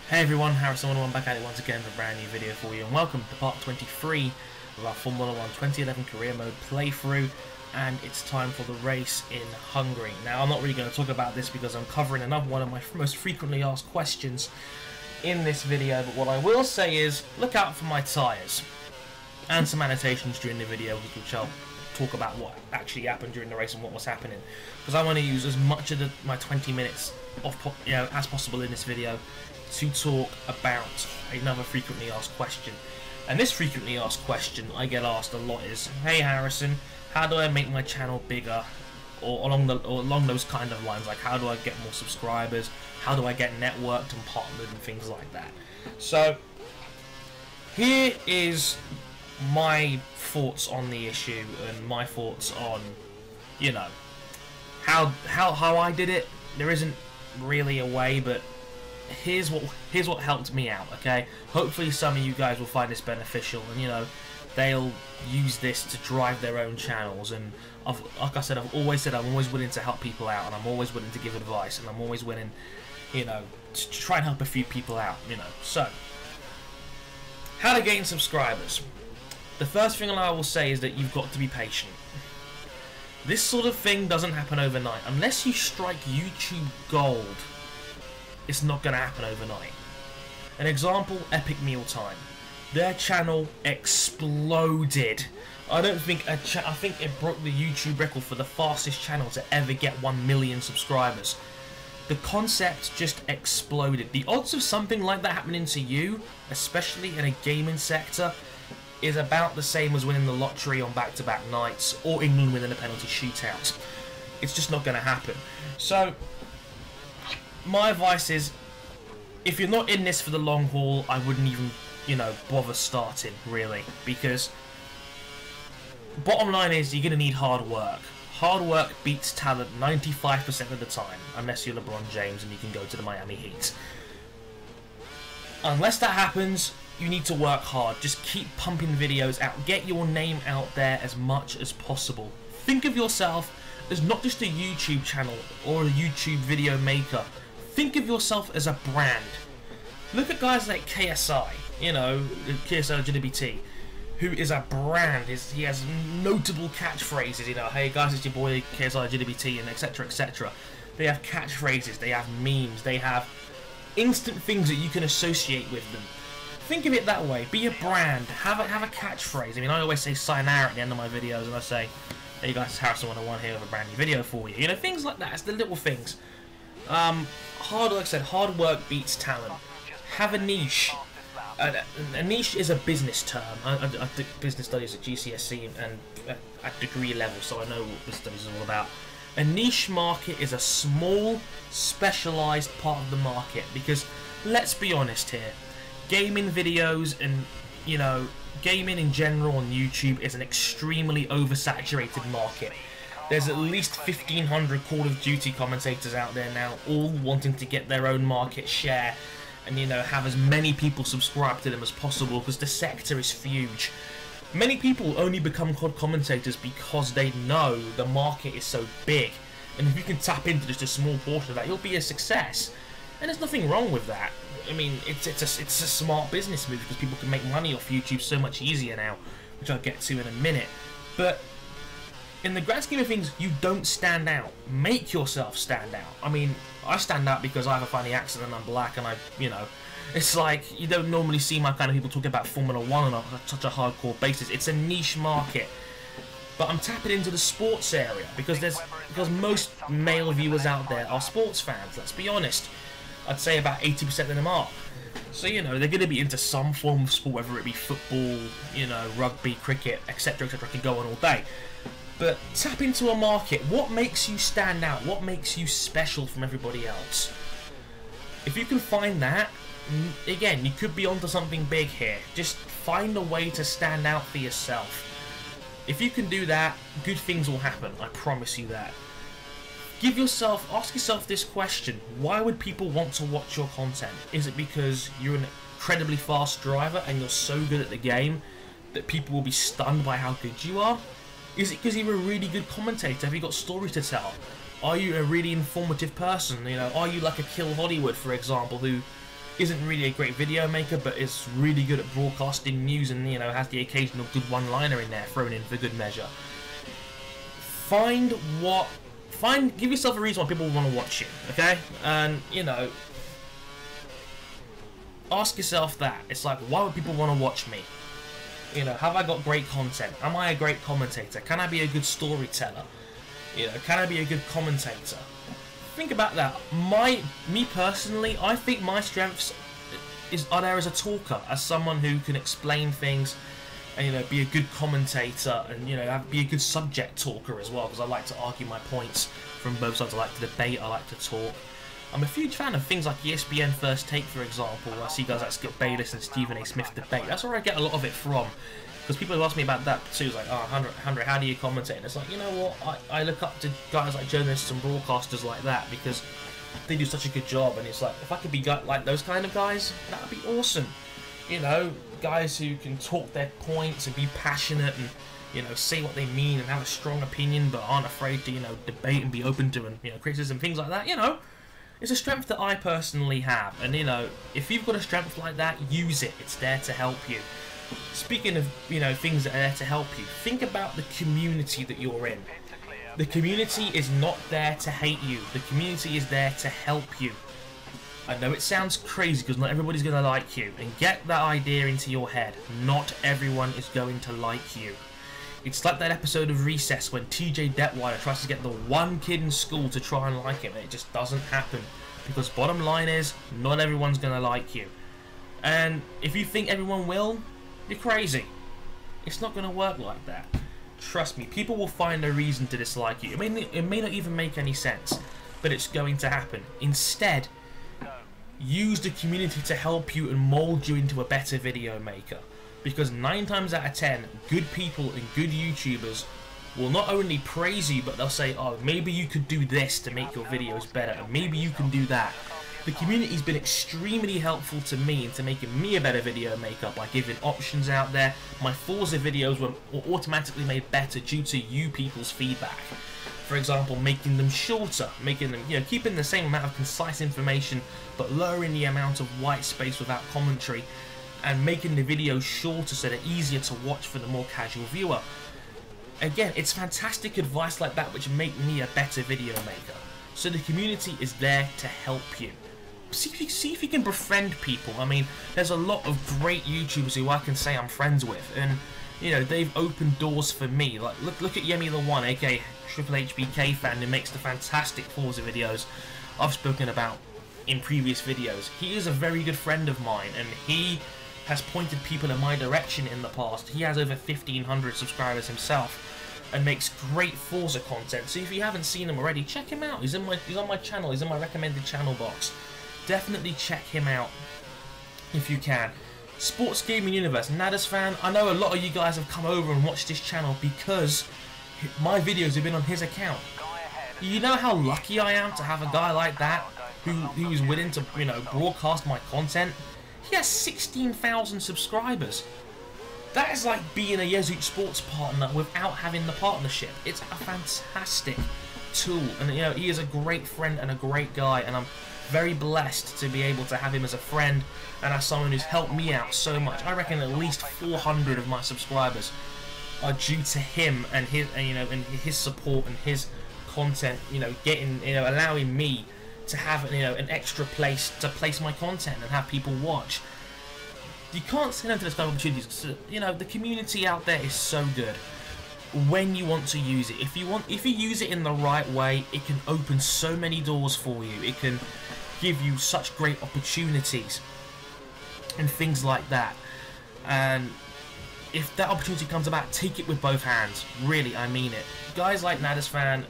Hey everyone, Harrison101 back at it once again with a brand new video for you, and welcome to part 23 of our Formula 1 2011 career mode playthrough, and it's time for the race in Hungary. Now, I'm not really going to talk about this because I'm covering another one of my most frequently asked questions in this video, but what I will say is, look out for my tyres, and some annotations during the video, which I'll talk about what actually happened during the race and what was happening, because I want to use as much of my 20 minutes as possible in this video to talk about another frequently asked question. And this frequently asked question I get asked a lot is, hey Harrison, how do I make my channel bigger, or along those kind of lines, like how do I get more subscribers, how do I get networked and partnered and things like that. So here is my thoughts on the issue and my thoughts on, you know, how I did it. There isn't really a way, but here's what helped me out, okay? Hopefully some of you guys will find this beneficial, and you know, they'll use this to drive their own channels. And like I said, I've always said I'm always willing to help people out, and I'm always willing to give advice, and I'm always willing, you know, to try and help a few people out, you know. So, how to gain subscribers. The first thing I will say is that you've got to be patient. This sort of thing doesn't happen overnight. Unless you strike YouTube gold, it's not going to happen overnight. An example, Epic Mealtime. Their channel exploded. I think it broke the YouTube record for the fastest channel to ever get 1 million subscribers. The concept just exploded. The odds of something like that happening to you, especially in a gaming sector, is about the same as winning the lottery on back-to-back nights, or England winning a penalty shootout. It's just not going to happen. So my advice is, if you're not in this for the long haul, I wouldn't even, you know, bother starting, really, because bottom line is you're going to need hard work. Hard work beats talent 95% of the time, unless you're LeBron James and you can go to the Miami Heat. Unless that happens, you need to work hard. Just keep pumping videos out. Get your name out there as much as possible. Think of yourself as not just a YouTube channel or a YouTube video maker. Think of yourself as a brand. Look at guys like KSI, you know, KSI GWT, who is a brand. He has notable catchphrases, you know, hey guys, it's your boy KSI GWT, and etc, etc. They have catchphrases, they have memes, they have instant things that you can associate with them. Think of it that way. Be a brand. Have a catchphrase. I mean, I always say sayonara at the end of my videos, and I say, hey guys, it's Harrison101 here with a brand new video for you. You know, things like that. It's the little things. Like I said, hard work beats talent. Have a niche. A niche is a business term. I did business studies at GCSE and at degree level, so I know what business studies is all about. A niche market is a small, specialised part of the market, because let's be honest here, gaming videos and, you know, gaming in general on YouTube is an extremely oversaturated market. There's at least 1,500 Call of Duty commentators out there now, all wanting to get their own market share and, you know, have as many people subscribe to them as possible, because the sector is huge. Many people only become COD commentators because they know the market is so big, and if you can tap into just a small portion of that, you'll be a success. And there's nothing wrong with that. I mean, it's a smart business move, because people can make money off YouTube so much easier now, which I'll get to in a minute. But in the grand scheme of things, you don't stand out. Make yourself stand out. I mean, I stand out because I have a funny accent and I'm black, and you know, it's like you don't normally see my kind of people talking about Formula 1 on such a hardcore basis. It's a niche market. But I'm tapping into the sports area because most male viewers out there are sports fans. Let's be honest. I'd say about 80% of them are. So, you know, they're going to be into some form of sport, whether it be football, you know, rugby, cricket, etc, etc. I could go on all day. But tap into a market. What makes you stand out? What makes you special from everybody else? If you can find that, again, you could be onto something big here. Just find a way to stand out for yourself. If you can do that, good things will happen. I promise you that. Ask yourself this question: why would people want to watch your content? Is it because you're an incredibly fast driver and you're so good at the game that people will be stunned by how good you are? Is it because you're a really good commentator? Have you got stories to tell? Are you a really informative person? You know, are you like a Kill Hollywood, for example, who isn't really a great video maker, but is really good at broadcasting news, and you know, has the occasional good one-liner in there thrown in for good measure. Give yourself a reason why people want to watch you, okay? And you know, ask yourself that. It's like, why would people want to watch me? You know, have I got great content? Am I a great commentator? Can I be a good storyteller? You know, can I be a good commentator? Think about that. Me personally, I think my strengths are there as a talker, as someone who can explain things, and you know, be a good commentator, and you know, be a good subject talker as well, because I like to argue my points from both sides. I like to debate. I like to talk. I'm a huge fan of things like ESPN First Take, for example, where I see guys like Skip Bayless and Stephen A. Smith debate. That's where I get a lot of it from. Because people have asked me about that too. It's like, oh, Andre, how do you commentate? And it's like, you know what? I look up to guys like journalists and broadcasters like that because they do such a good job. And it's like, if I could be like those kind of guys, that would be awesome. You know, guys who can talk their points and be passionate and, you know, say what they mean and have a strong opinion, but aren't afraid to, you know, debate and be open to, and you know, criticism, things like that. You know, it's a strength that I personally have. And you know, if you've got a strength like that, use it. It's there to help you. Speaking of, you know, things that are there to help you, think about the community that you're in. The community is not there to hate you. The community is there to help you. I know it sounds crazy because not everybody's going to like you. And get that idea into your head. Not everyone is going to like you. It's like that episode of Recess when TJ Detweiler tries to get the one kid in school to try and like him. And it just doesn't happen. Because bottom line is, not everyone's going to like you. And if you think everyone will, you're crazy. It's not going to work like that. Trust me, people will find a reason to dislike you. It may not even make any sense, but it's going to happen. Instead, use the community to help you and mold you into a better video maker. Because 9 times out of 10, good people and good YouTubers will not only praise you, but they'll say, oh, maybe you could do this to make your videos better, and maybe you can do that. The community's been extremely helpful to me into making me a better video maker by giving options out there. My Forza videos were automatically made better due to you people's feedback. For example, making them shorter, making them, you know, keeping the same amount of concise information, but lowering the amount of white space without commentary, and making the videos shorter so they're easier to watch for the more casual viewer. Again, it's fantastic advice like that which make me a better video maker. So the community is there to help you. See if you can befriend people. I mean, there's a lot of great YouTubers who I can say I'm friends with, and you know, they've opened doors for me. Like look at Yemi the One, aka Triple HBK fan, who makes the fantastic Forza videos I've spoken about in previous videos. He is a very good friend of mine, and he has pointed people in my direction in the past. He has over 1,500 subscribers himself and makes great Forza content. So if you haven't seen him already, check him out. He's on my channel. He's in my recommended channel box. Definitely check him out if you can. Sports Gaming Universe, Nadas fan, I know a lot of you guys have come over and watched this channel because my videos have been on his account. You know how lucky I am to have a guy like that who is willing to, you know, broadcast my content. He has 16,000 subscribers. That is like being a Yezoot Sports partner without having the partnership. It's a fantastic tool, and you know, he is a great friend and a great guy, and I'm very blessed to be able to have him as a friend and as someone who's helped me out so much. I reckon at least 400 of my subscribers are due to him and his, and, you know, and his support and his content. You know, allowing me to have, you know, an extra place to place my content and have people watch. You can't say no to this kind of opportunities. You know, the community out there is so good when you want to use it. If you use it in the right way, it can open so many doors for you. It can give you such great opportunities and things like that. And if that opportunity comes about, take it with both hands. Really, I mean it. Guys like Nadas Fan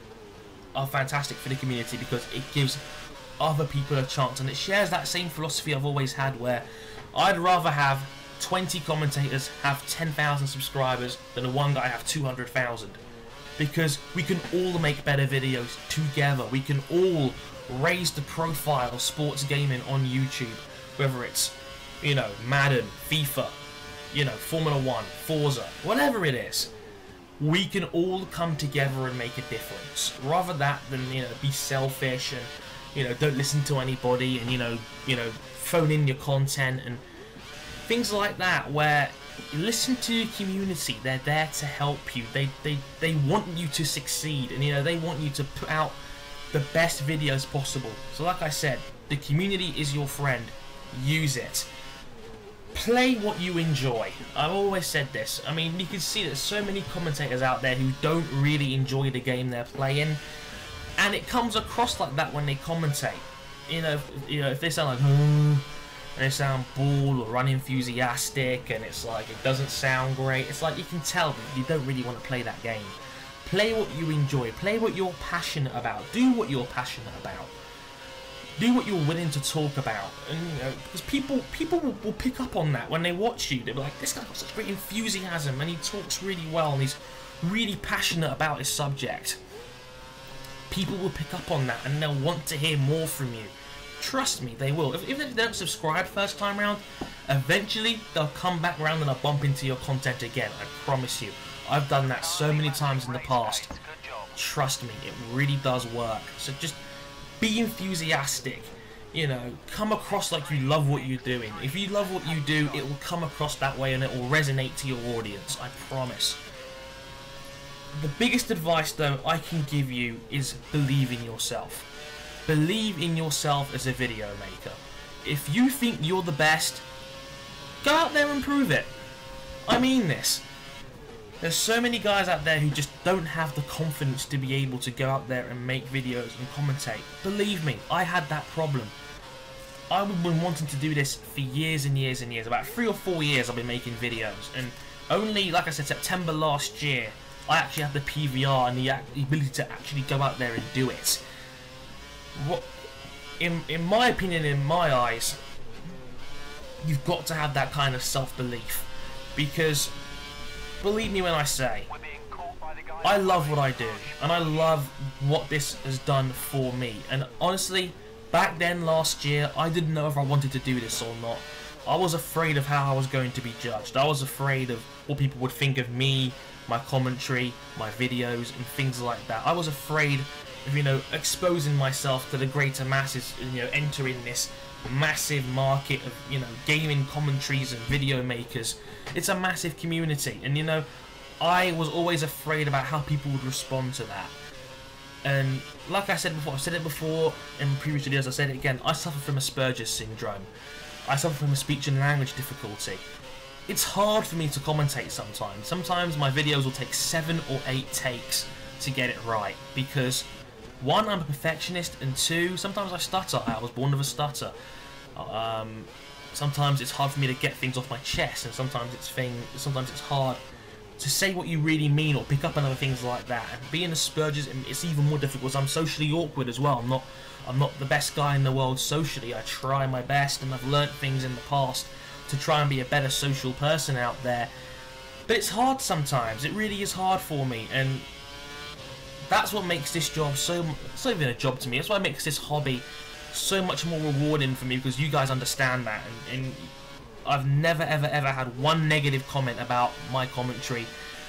are fantastic for the community because it gives other people a chance, and it shares that same philosophy I've always had, where I'd rather have 20 commentators have 10,000 subscribers than a one guy have 200,000, because we can all make better videos together. We can all raise the profile of sports gaming on YouTube, whether it's, you know, Madden, FIFA, you know, Formula 1, Forza, whatever it is. We can all come together and make a difference, rather than, you know, be selfish and, you know, don't listen to anybody, and you know, phone in your content and things like that, where you listen to your community. They're there to help you. They want you to succeed, and you know, they want you to put out the best videos possible. So like I said, the community is your friend. Use it. Play what you enjoy. I've always said this. I mean, you can see there's so many commentators out there who don't really enjoy the game they're playing, and it comes across like that when they commentate. You know, if they sound like and they sound bored or unenthusiastic, and it's like it doesn't sound great, it's like you can tell that you don't really want to play that game. Play what you enjoy. Play what you're passionate about. Do what you're passionate about. Do what you're willing to talk about, and you know, because people will pick up on that when they watch you. They'll be like, this guy's got such great enthusiasm, and he talks really well, and he's really passionate about his subject. People will pick up on that, and they'll want to hear more from you. Trust me, they will. Even if they don't subscribe first time round, eventually they'll come back around and they'll bump into your content again. I promise you. I've done that so many times in the past. Trust me, it really does work. So just be enthusiastic, you know, come across like you love what you're doing. If you love what you do, it will come across that way and it will resonate to your audience, I promise. The biggest advice though I can give you is believe in yourself. Believe in yourself as a video maker. If you think you're the best, go out there and prove it. I mean this. There's so many guys out there who just don't have the confidence to be able to go out there and make videos and commentate. Believe me, I had that problem. I've been wanting to do this for years and years and years. About 3 or 4 years I've been making videos, and only, like I said, September last year, I actually had the PVR and the ability to actually go out there and do it. In my opinion, in my eyes, you've got to have that kind of self-belief, because believe me when I say, I love what I do, and I love what this has done for me. And honestly, back then last year, I didn't know if I wanted to do this or not. I was afraid of how I was going to be judged. I was afraid of what people would think of me, my commentary, my videos, and things like that. I was afraid of, you know, exposing myself to the greater masses, and, you know, entering this massive market of, you know, gaming commentaries and video makers. It's a massive community, and you know, I was always afraid about how people would respond to that. And like I said before, I've said it before in previous videos, I said it again, I suffer from Asperger's syndrome. I suffer from a speech and language difficulty. It's hard for me to commentate sometimes. Sometimes my videos will take 7 or 8 takes to get it right, because 1, I'm a perfectionist, and 2, sometimes I stutter. I was born with a stutter. Sometimes it's hard for me to get things off my chest, and sometimes it's hard to say what you really mean or pick up on other things like that. And being Asperger's, it's even more difficult. I'm socially awkward as well. I'm not the best guy in the world socially. I try my best, and I've learnt things in the past to try and be a better social person out there. But it's hard sometimes. It really is hard for me, and that's what makes this job it's not even a job to me. That's what makes this hobby so much more rewarding for me, because you guys understand that, and I've never ever had one negative comment about my commentary,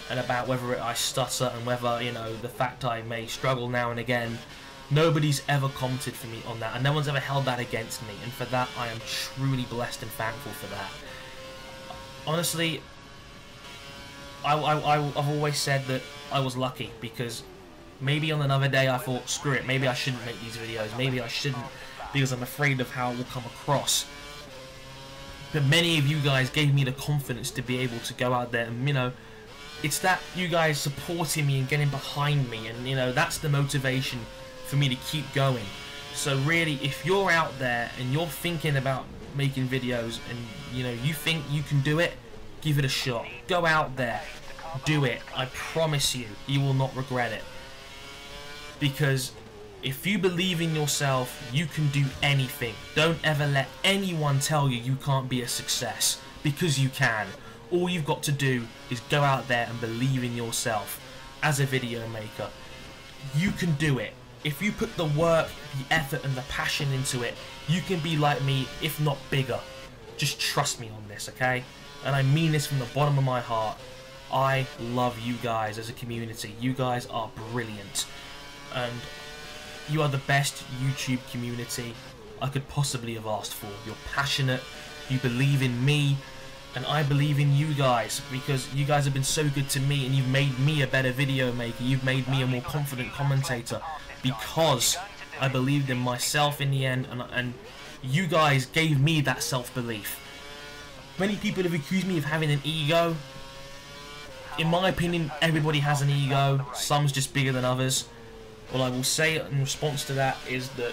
and about whether I stutter, and whether, you know, the fact I may struggle now and again. Nobody's ever commented for me on that, and no one's ever held that against me, and for that I am truly blessed and thankful for that. Honestly, I've always said that I was lucky, because maybe on another day I thought, screw it, maybe I shouldn't make these videos, maybe I shouldn't, because I'm afraid of how it will come across. But many of you guys gave me the confidence to be able to go out there, and, you know, it's that you guys supporting me and getting behind me, and, you know, that's the motivation for me to keep going. So really, if you're out there and you're thinking about making videos, and, you know, you think you can do it, give it a shot. Go out there, do it. I promise you, you will not regret it. Because if you believe in yourself, you can do anything. Don't ever let anyone tell you can't be a success, because you can. All you've got to do is go out there and believe in yourself as a video maker. You can do it. If you put the work, the effort and the passion into it, you can be like me, if not bigger. Just trust me on this, okay? And I mean this from the bottom of my heart. I love you guys as a community. You guys are brilliant. And You are the best YouTube community I could possibly have asked for. You're passionate, you believe in me, and I believe in you guys, because you guys have been so good to me, and you've made me a better video maker. You've made me a more confident commentator, because I believed in myself in the end, and you guys gave me that self-belief. Many people have accused me of having an ego. In my opinion, everybody has an ego. Some's just bigger than others. All I will say in response to that is that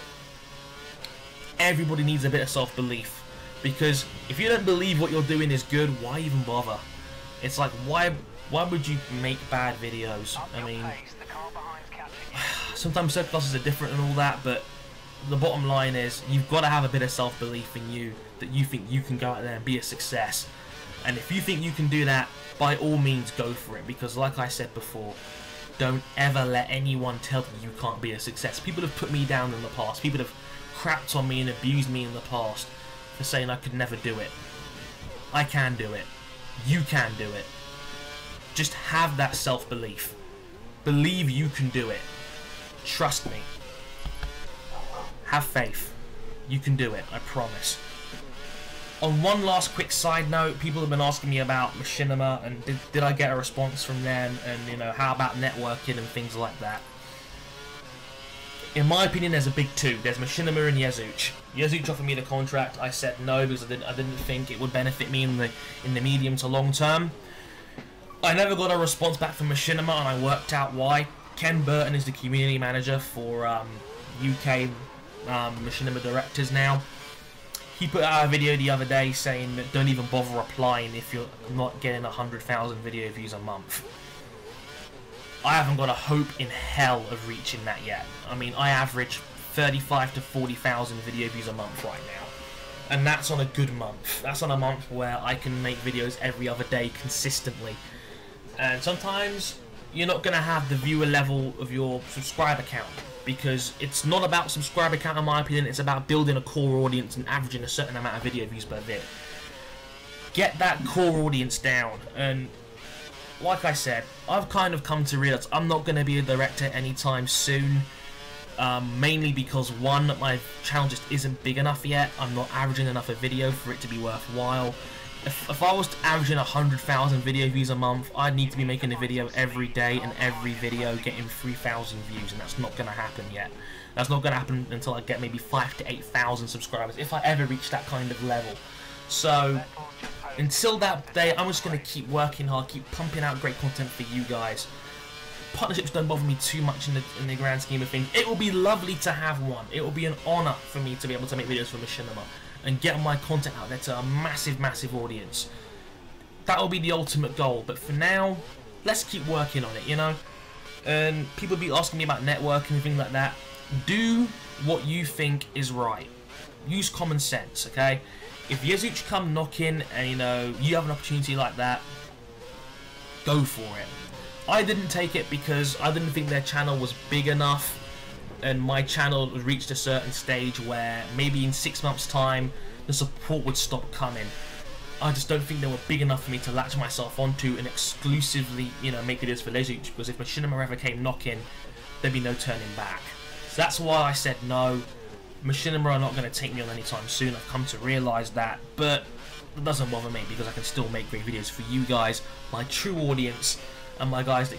everybody needs a bit of self-belief, because if you don't believe what you're doing is good, why even bother? It's like, why would you make bad videos? I mean, sometimes circumstances are different and all that, but the bottom line is you've got to have a bit of self-belief in you, that you think you can go out there and be a success. And if you think you can do that, by all means go for it, because like I said before, don't ever let anyone tell you you can't be a success. People have put me down in the past. People have crapped on me and abused me in the past for saying I could never do it. I can do it. You can do it. Just have that self-belief. Believe you can do it. Trust me. Have faith. You can do it, I promise. On one last quick side note, people have been asking me about Machinima, and did I get a response from them, and you know, how about networking and things like that. In my opinion, there's a big two. There's Machinima and Yezuch. Yezuch offered me the contract. I said no, because I didn't think it would benefit me in the medium to long term. I never got a response back from Machinima, and I worked out why. Ken Burton is the community manager for UK Machinima directors now. He put out a video the other day saying that don't even bother applying if you're not getting 100,000 video views a month. I haven't got a hope in hell of reaching that yet. I mean, I average 35 to 40,000 video views a month right now. And that's on a good month. That's on a month where I can make videos every other day consistently. And sometimes you're not going to have the viewer level of your subscriber count, because it's not about subscriber count in my opinion, it's about building a core audience and averaging a certain amount of video views per vid. Get that core audience down, and like I said, I've kind of come to realize I'm not going to be a director anytime soon, mainly because one, my channel just isn't big enough yet. I'm not averaging enough a video for it to be worthwhile. If I was averaging 100,000 video views a month, I'd need to be making a video every day, and every video getting 3,000 views, and that's not going to happen yet. That's not going to happen until I get maybe 5,000 to 8,000 subscribers, if I ever reach that kind of level. So, until that day, I'm just going to keep working hard, keep pumping out great content for you guys. Partnerships don't bother me too much in the grand scheme of things. It will be lovely to have one. It will be an honour for me to be able to make videos for Machinima and get my content out there to a massive, massive audience. That will be the ultimate goal. But for now, let's keep working on it, you know? And people be asking me about networking and things like that. Do what you think is right. Use common sense, okay? If Yezuch come knocking and, you know, you have an opportunity like that, go for it. I didn't take it because I didn't think their channel was big enough, and my channel reached a certain stage where maybe in 6 months' time the support would stop coming. I just don't think they were big enough for me to latch myself onto and exclusively, you know, make videos for Yezuch, because if Machinima ever came knocking, there'd be no turning back. So that's why I said no. Machinima are not going to take me on anytime soon. I've come to realise that, but it doesn't bother me because I can still make great videos for you guys, my true audience, and my guys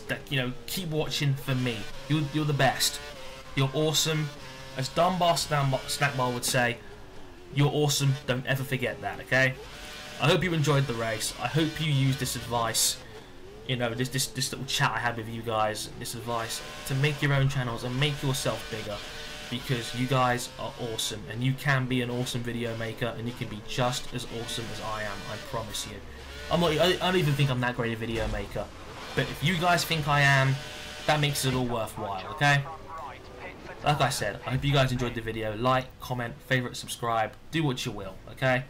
that you know, keep watching for me. You're the best. You're awesome. As Dunbar Snackbar would say, you're awesome. Don't ever forget that, okay? I hope you enjoyed the race. I hope you used this advice, you know, this little chat I had with you guys, this advice to make your own channels and make yourself bigger, because you guys are awesome, and you can be an awesome video maker, and you can be just as awesome as I am, I promise you. I don't even think I'm that great a video maker, but if you guys think I am, that makes it all worthwhile, okay? Like I said, I hope you guys enjoyed the video. Like, comment, favourite, subscribe, do what you will, okay?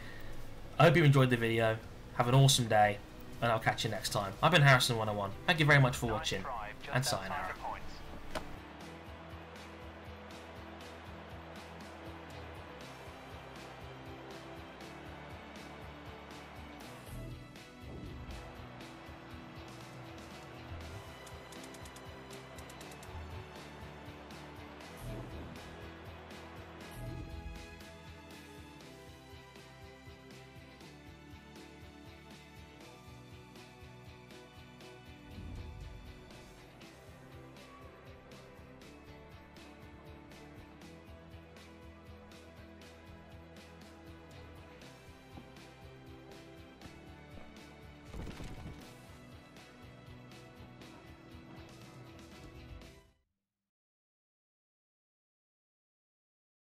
I hope you enjoyed the video. Have an awesome day, and I'll catch you next time. I've been Harrison101. Thank you very much for watching, and sayonara.